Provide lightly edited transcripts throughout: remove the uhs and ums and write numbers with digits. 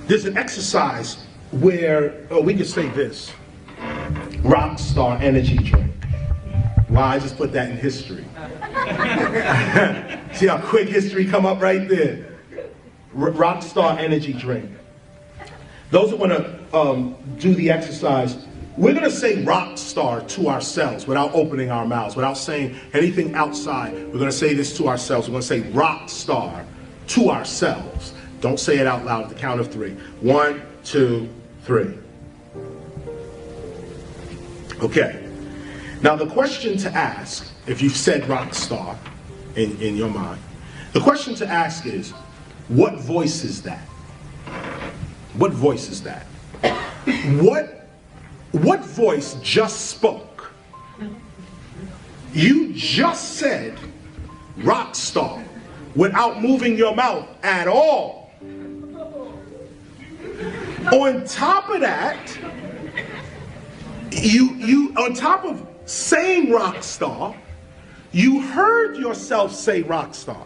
There's an exercise where, we could say this, rock star energy drink. Wow, I just put that in history. See how quick history come up right there. Rock star energy drink. Those who want to do the exercise, we're going to say rock star to ourselves without opening our mouths, without saying anything outside. We're going to say this to ourselves. We're going to say rock star to ourselves. Don't say it out loud at the count of 3. 1, 2, 3. Okay. Now the question to ask, if you've said rock star in your mind, the question to ask is, what voice is that? What voice is that? What voice just spoke? You just said rock star without moving your mouth at all. On top of that, you on top of saying rock star, you heard yourself say rock star.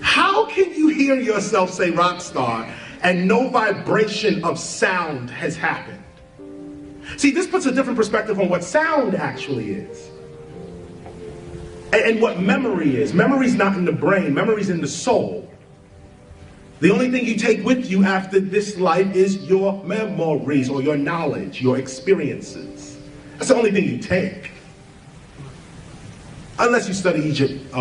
How can you hear yourself say rock star and no vibration of sound has happened? See, this puts a different perspective on what sound actually is. And what memory is. Memory's not in the brain, memory's in the soul. The only thing you take with you after this life is your memories or your knowledge, your experiences. That's the only thing you take. Unless you study Egypt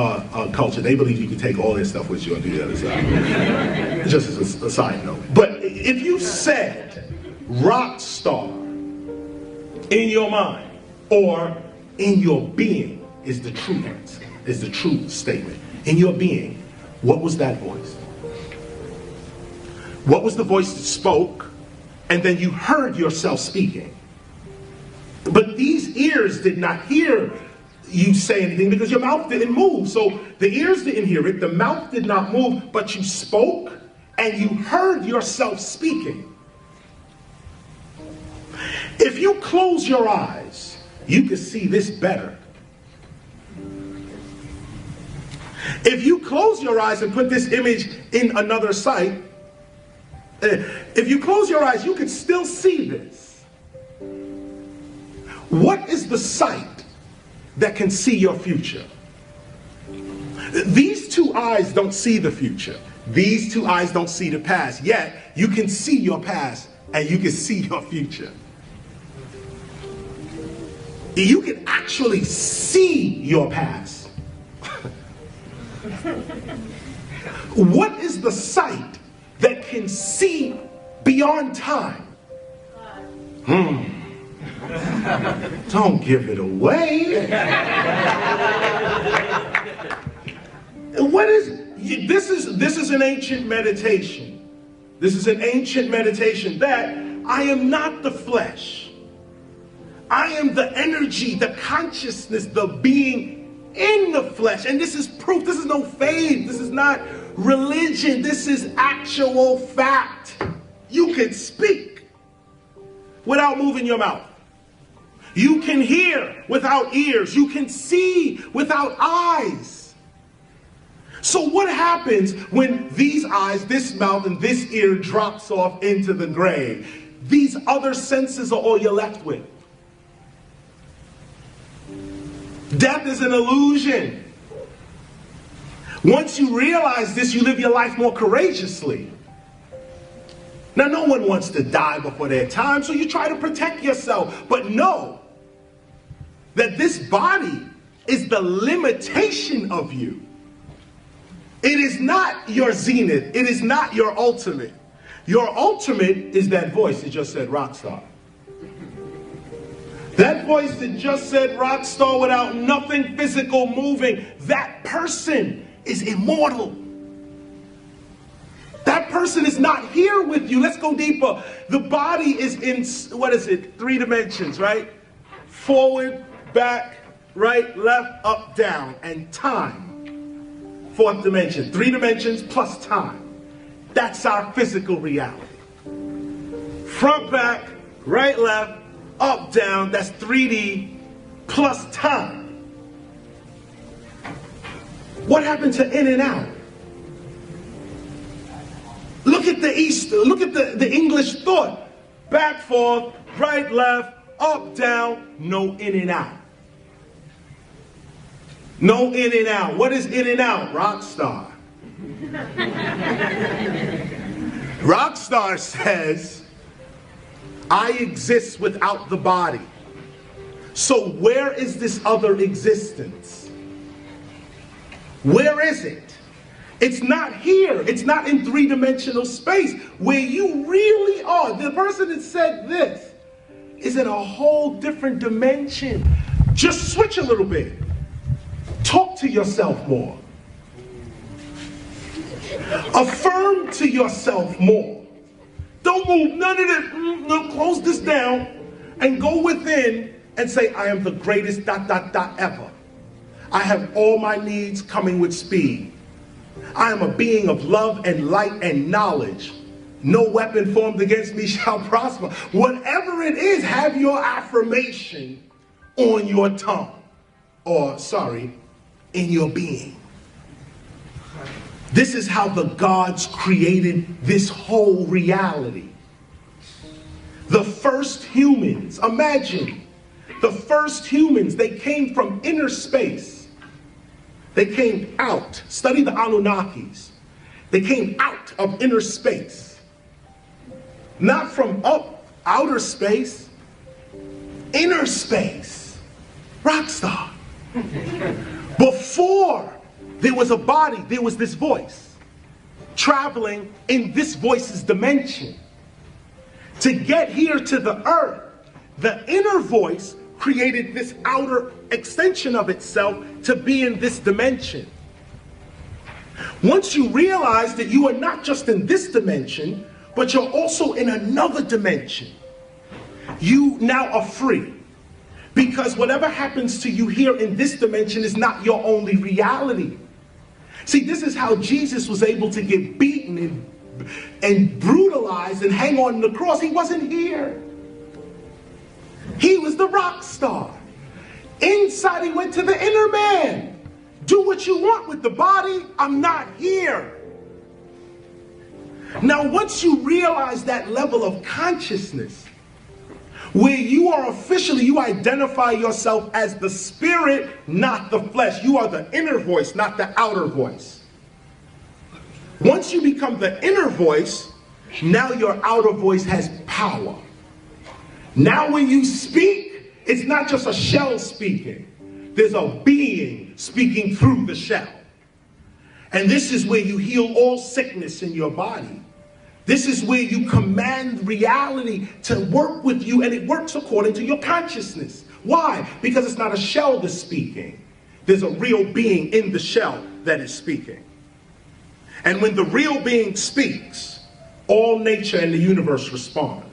culture, they believe you can take all their stuff with you and do the other side. Just as a side note. But if you said rock star in your mind or in your being is the true answer, is the true statement. In your being, what was that voice? What was the voice that spoke and then you heard yourself speaking? But these ears did not hear you say anything because your mouth didn't move. So the ears didn't hear it, the mouth did not move, but you spoke and you heard yourself speaking. If you close your eyes, you can see this better. If you close your eyes and put this image in another sight, if you close your eyes, you can still see this. What is the sight that can see your future? These two eyes don't see the future. These two eyes don't see the past. Yet, you can see your past and you can see your future. You can actually see your past. What is the sight that can see beyond time? Don't give it away. What is this? This is an ancient meditation. This is an ancient meditation that I am not the flesh. I am the energy, the consciousness, the being in the flesh. And this is proof. This is no faith. This is not religion. This is actual fact. You can speak without moving your mouth. You can hear without ears. You can see without eyes. So what happens when these eyes, this mouth, and this ear drops off into the grave? These other senses are all you're left with. Death is an illusion. Once you realize this, you live your life more courageously. Now, no one wants to die before their time, so you try to protect yourself. But know that this body is the limitation of you. It is not your zenith. It is not your ultimate. Your ultimate is that voice that just said rock star. That voice that just said rock star without nothing physical moving, that person is immortal. That person is not here with you. Let's go deeper. The body is in, 3 dimensions, right? Forward, back, right, left, up, down, and time. 4th dimension. 3 dimensions plus time. That's our physical reality. Front, back, right, left, up, down, that's 3D plus time. What happened to in and out? at the East, look at the English thought. Back, forth, right, left, up, down, no in and out. No in and out. What is in and out? Rock star. Rock star says, I exist without the body. So where is this other existence? Where is it? It's not here. It's not in three-dimensional space where you really are. The person that said this is in a whole different dimension. Just switch a little bit. Talk to yourself more. Affirm to yourself more. Don't move none of this. No, close this down and go within and say, I am the greatest ... ever. I have all my needs coming with speed. I am a being of love and light and knowledge. No weapon formed against me shall prosper. Whatever it is, have your affirmation on your tongue. Or, sorry, in your being. This is how the gods created this whole reality. The first humans, imagine, the first humans, they came from inner space. They came out. Study the Anunnakis. They came out of inner space. Not from outer space. Inner space. Rockstar. Before there was a body, there was this voice traveling in this voice's dimension. To get here to the earth, the inner voice created this outer extension of itself to be in this dimension. Once you realize that you are not just in this dimension, but you're also in another dimension, you now are free. Because whatever happens to you here in this dimension is not your only reality. See, this is how Jesus was able to get beaten and brutalized and hang on the cross. He wasn't here. He was the rock star. Inside, he went to the inner man. Do what you want with the body. I'm not here. Now, once you realize that level of consciousness, where you are officially, you identify yourself as the spirit, not the flesh. You are the inner voice, not the outer voice. Once you become the inner voice, now your outer voice has power. Now when you speak, it's not just a shell speaking. There's a being speaking through the shell. And this is where you heal all sickness in your body. This is where you command reality to work with you, and it works according to your consciousness. Why? Because it's not a shell that's speaking. There's a real being in the shell that is speaking. And when the real being speaks, all nature and the universe respond.